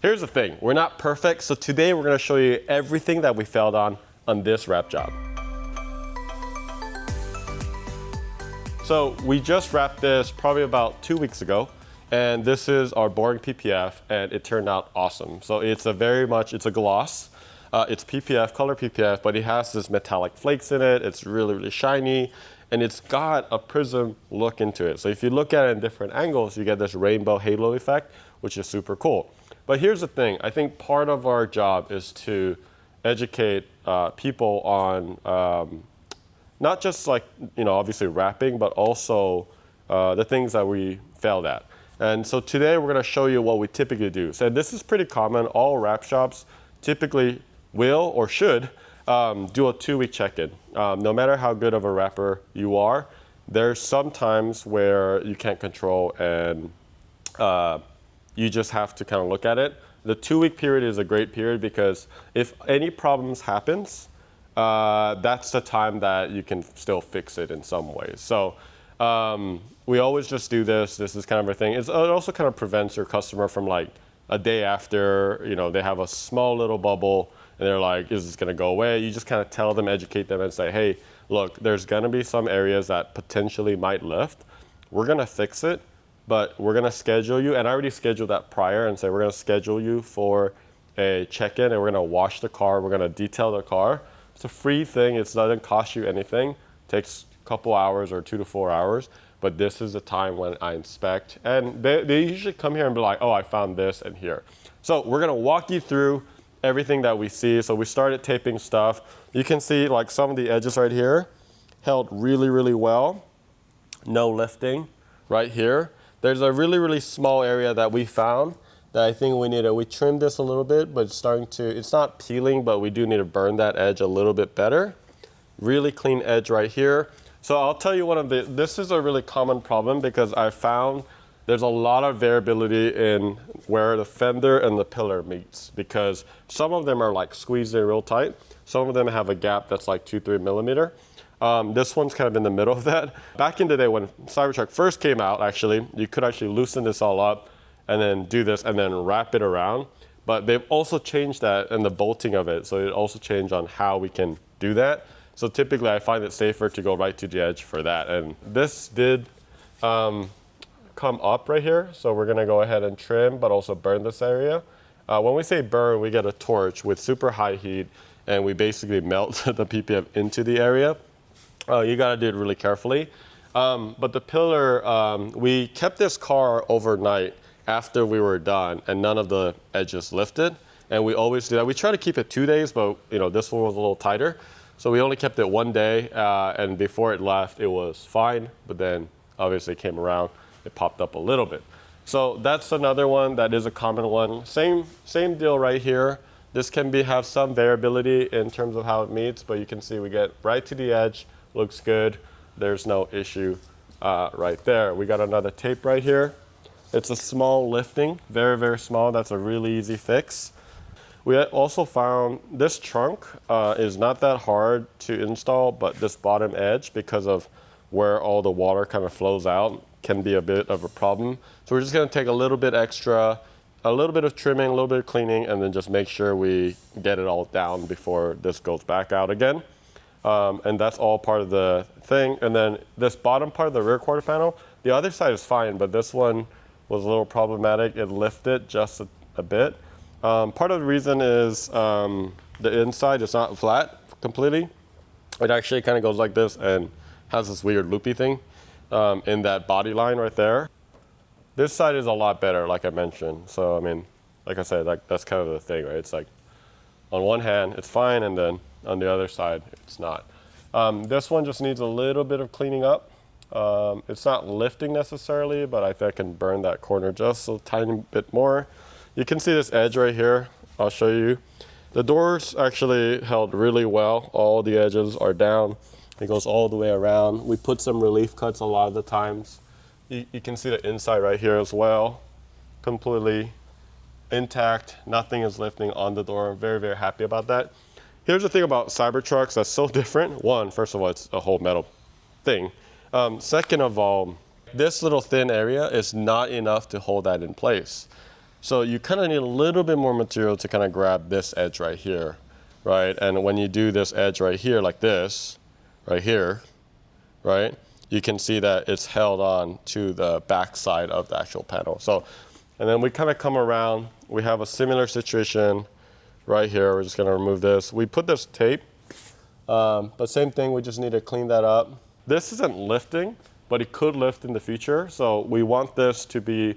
Here's the thing, we're not perfect, so today we're gonna show you everything that we failed on this wrap job. So we just wrapped this probably about 2 weeks ago, and this is our boring PPF, and it turned out awesome. So it's a gloss. It's PPF, color PPF, but it has this metallic flakes in it. It's really, really shiny, and it's got a prism look into it. So if you look at it in different angles, you get this rainbow halo effect, which is super cool. But here's the thing, I think part of our job is to educate people on not just like, obviously wrapping, but also the things that we failed at. And so today we're gonna show you what we typically do. So this is pretty common. All wrap shops typically will or should do a 2-week check-in. No matter how good of a wrapper you are, there's some times where you can't control and you just have to kind of look at it. The 2-week period is a great period because if any problems happens, that's the time that you can still fix it in some ways. So we always just do this. This is kind of a thing. It also kind of prevents your customer from like a day after, they have a small little bubble and they're like, is this gonna go away? You just kind of tell them, educate them and say, hey, look, there's gonna be some areas that potentially might lift. We're gonna fix it, but we're gonna schedule you, and I already scheduled that prior and say we're gonna schedule you for a check-in and we're gonna wash the car, we're gonna detail the car. It's a free thing, it doesn't cost you anything. It takes a couple hours or 2 to 4 hours, but this is the time when I inspect. And they usually come here and be like, oh, I found this and here. So we're gonna walk you through everything that we see. So we started taping stuff. You can see like some of the edges right here held really, really well. No lifting right here. There's a really, really small area that we found that I think we trimmed this a little bit, but it's not peeling, but we do need to burn that edge a little bit better. Really clean edge right here. So I'll tell you this is a really common problem because I found there's a lot of variability in where the fender and the pillar meets because some of them are like squeezed in real tight. Some of them have a gap that's like 2-3 millimeter. This one's kind of in the middle of that. Back in the day when Cybertruck first came out, actually, you could actually loosen this all up and then do this and then wrap it around. But they've also changed that and the bolting of it. So it also changed on how we can do that. So typically I find it safer to go right to the edge for that. And this did come up right here. So we're gonna go ahead and trim, but also burn this area. When we say burn, we get a torch with super high heat and we basically melt the PPF into the area. You gotta do it really carefully. But the pillar, we kept this car overnight after we were done and none of the edges lifted. And we always do that. We try to keep it 2 days, but this one was a little tighter. So we only kept it 1 day and before it left, it was fine. But then obviously it came around, it popped up a little bit. So that's another one that is a common one. Same deal right here. This can have some variability in terms of how it meets, but you can see we get right to the edge, looks good. There's no issue right there. We got another tape right here. It's a small lifting, very, very small. That's a really easy fix. We also found this trunk is not that hard to install, but this bottom edge, because of where all the water kind of flows out, can be a bit of a problem. So we're just gonna take a little bit extra, a little bit of trimming, a little bit of cleaning, and then just make sure we get it all down before this goes back out again. And that's all part of the thing. And then this bottom part of the rear quarter panel, the other side is fine, but this one was a little problematic. It lifted just a bit. Part of the reason is the inside is not flat completely. It actually kind of goes like this and has this weird loopy thing in that body line right there. This side is a lot better, like I mentioned. So, I mean, like I said, that's kind of the thing, right? It's like on one hand, it's fine, and then on the other side, it's not. This one just needs a little bit of cleaning up. It's not lifting necessarily, but I think I can burn that corner just a tiny bit more. You can see this edge right here. I'll show you. The doors actually held really well. All the edges are down. It goes all the way around. We put some relief cuts a lot of the times. You can see the inside right here as well. Completely intact. Nothing is lifting on the door. I'm very, very happy about that. Here's the thing about Cybertrucks that's so different. One, first of all, it's a whole metal thing. Second of all, this little thin area is not enough to hold that in place. So you kind of need a little bit more material to kind of grab this edge right here, right? And when you do this edge right here, like this, right here, right? You can see that it's held on to the back side of the actual panel. So, and then we kind of come around, we have a similar situation right here. We're just gonna remove this. We put this tape, but same thing, we just need to clean that up. This isn't lifting, but it could lift in the future. So we want this to be,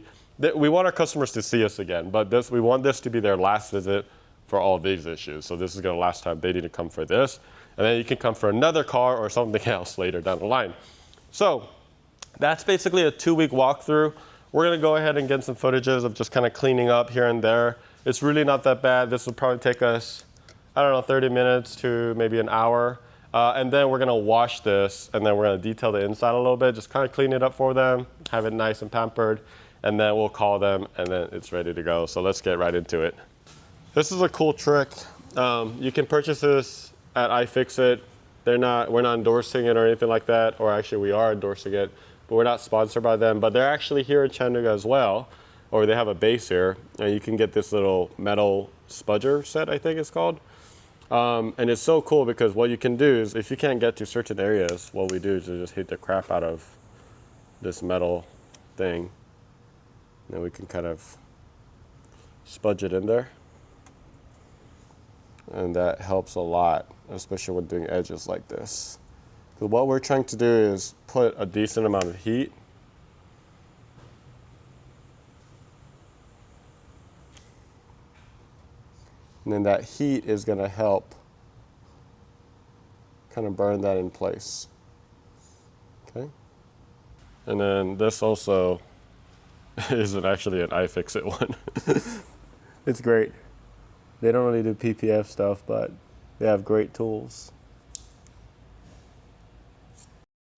we want our customers to see us again, but we want this to be their last visit for all of these issues. So this is gonna last time they need to come for this, and then you can come for another car or something else later down the line. So that's basically a 2-week walkthrough. We're gonna go ahead and get some footages of just kind of cleaning up here and there. It's really not that bad. This will probably take us, I don't know, 30 minutes to maybe an hour. And then we're gonna wash this, and then we're gonna detail the inside a little bit, just kind of clean it up for them, have it nice and pampered, and then we'll call them, and then it's ready to go. So let's get right into it. This is a cool trick. You can purchase this at iFixit. We're not endorsing it or anything like that, or actually we are endorsing it, but we're not sponsored by them. But they're actually here in Chattanooga as well, or they have a base here, and you can get this little metal Spudger set, I think it's called. And it's so cool because what you can do is, if you can't get to certain areas, what we do is just hit the crap out of this metal thing. And we can kind of spudge it in there. And that helps a lot, especially when doing edges like this. So what we're trying to do is put a decent amount of heat. And then that heat is going to help kind of burn that in place. Okay. And then this also isn't actually an iFixit one. It's great. They don't really do PPF stuff, but they have great tools.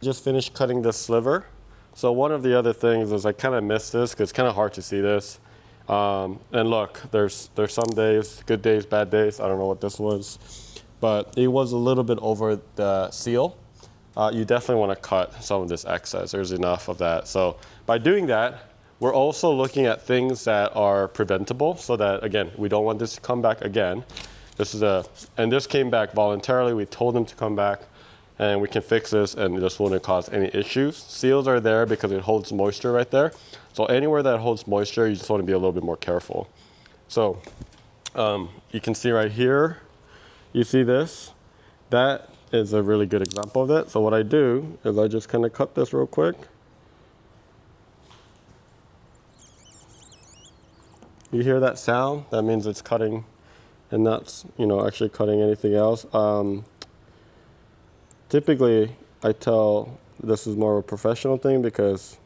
Just finished cutting this sliver. So one of the other things is I kind of missed this because it's kind of hard to see this. And look, there's some days, good days, bad days. I don't know what this was, but it was a little bit over the seal. You definitely want to cut some of this excess. There's enough of that. So by doing that, we're also looking at things that are preventable so that, again, we don't want this to come back again. And this came back voluntarily. We told them to come back, and we can fix this, and this won't cause any issues. Seals are there because it holds moisture right there. So anywhere that holds moisture, you just want to be a little bit more careful. So you can see right here, you see this? That is a really good example of it. So what I do is I just kind of cut this real quick. You hear that sound? That means it's cutting and not, actually cutting anything else. Typically, I tell this is more of a professional thing because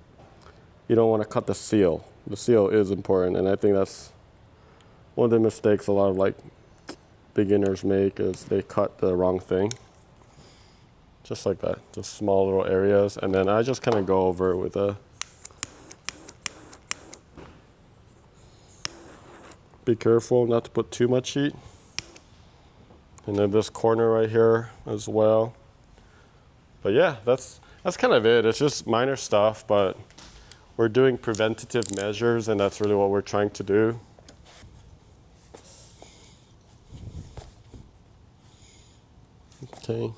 you don't want to cut the seal. The seal is important, and I think that's one of the mistakes a lot of beginners make is they cut the wrong thing. Just like that, just small little areas. And then I just kind of go over it with a, be careful not to put too much heat. And then this corner right here as well. But yeah, that's kind of it. It's just minor stuff, but we're doing preventative measures, and that's really what we're trying to do. Okay.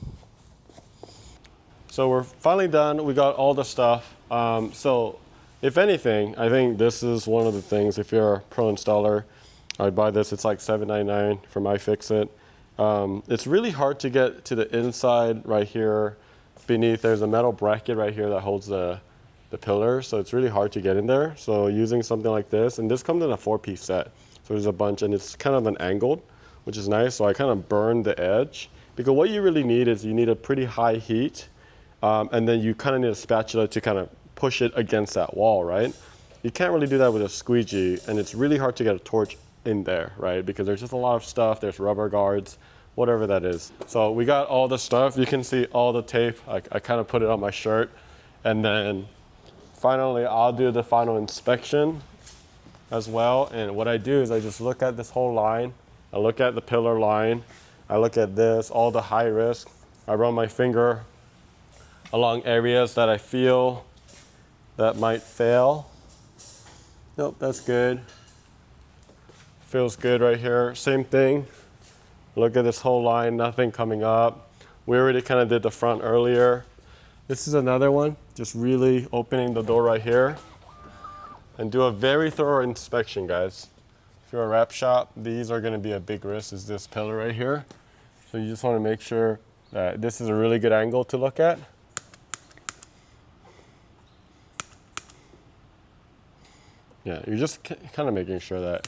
So we're finally done. We got all the stuff. So if anything, I think this is one of the things, if you're a pro installer, I'd buy this. It's like $7.99 from iFixit. It's really hard to get to the inside right here. Beneath, there's a metal bracket right here that holds the pillar, so it's really hard to get in there. So using something like this, and this comes in a 4-piece set. So there's a bunch, and it's kind of an angled, which is nice. So I kind of burn the edge, because what you really need is you need a pretty high heat, and then you kind of need a spatula to kind of push it against that wall, right? You can't really do that with a squeegee, and it's really hard to get a torch in there, right? Because there's just a lot of stuff. There's rubber guards, whatever that is. So we got all the stuff. You can see all the tape. I kind of put it on my shirt. And then finally, I'll do the final inspection as well. And what I do is I just look at this whole line. I look at the pillar line. I look at this, all the high risk. I run my finger along areas that I feel that might fail. Nope, that's good. Feels good right here. Same thing. Look at this whole line, nothing coming up. We already kind of did the front earlier. This is another one, just really opening the door right here. And do a very thorough inspection, guys. If you're a wrap shop, these are gonna be a big risk, is this pillar right here. So you just wanna make sure that this is a really good angle to look at. Yeah, you're just kind of making sure that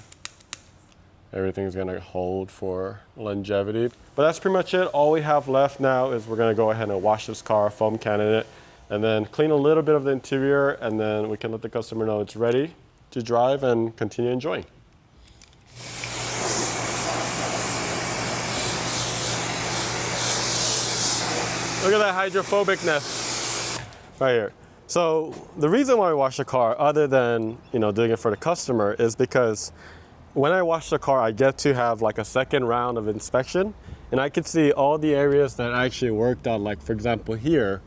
everything's gonna hold for longevity. But that's pretty much it. All we have left now is we're gonna go ahead and wash this car, foam cannon it, and then clean a little bit of the interior, and then we can let the customer know it's ready to drive and continue enjoying. Look at that hydrophobicness right here. So the reason why I wash the car, other than doing it for the customer, is because when I wash the car, I get to have like a second round of inspection, and I can see all the areas that I actually worked on, like for example here,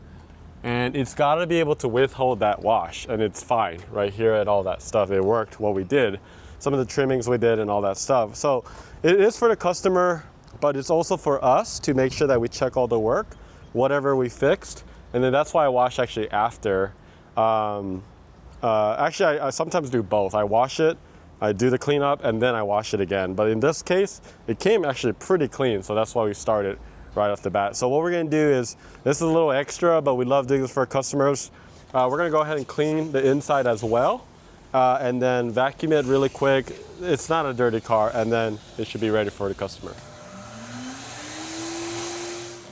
and it's got to be able to withhold that wash, and it's fine right here and all that stuff. It worked what we did, some of the trimmings we did and all that stuff. So it is for the customer, but it's also for us to make sure that we check all the work, whatever we fixed, and then that's why I wash actually after. Actually, I sometimes do both. I wash it, I do the cleanup, and then I wash it again. But in this case, it came actually pretty clean, so that's why we started right off the bat. So what we're gonna do is, this is a little extra, but we love doing this for our customers. We're gonna go ahead and clean the inside as well, and then vacuum it really quick. It's not a dirty car, and then it should be ready for the customer.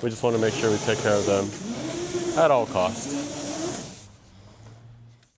We just wanna make sure we take care of them at all costs.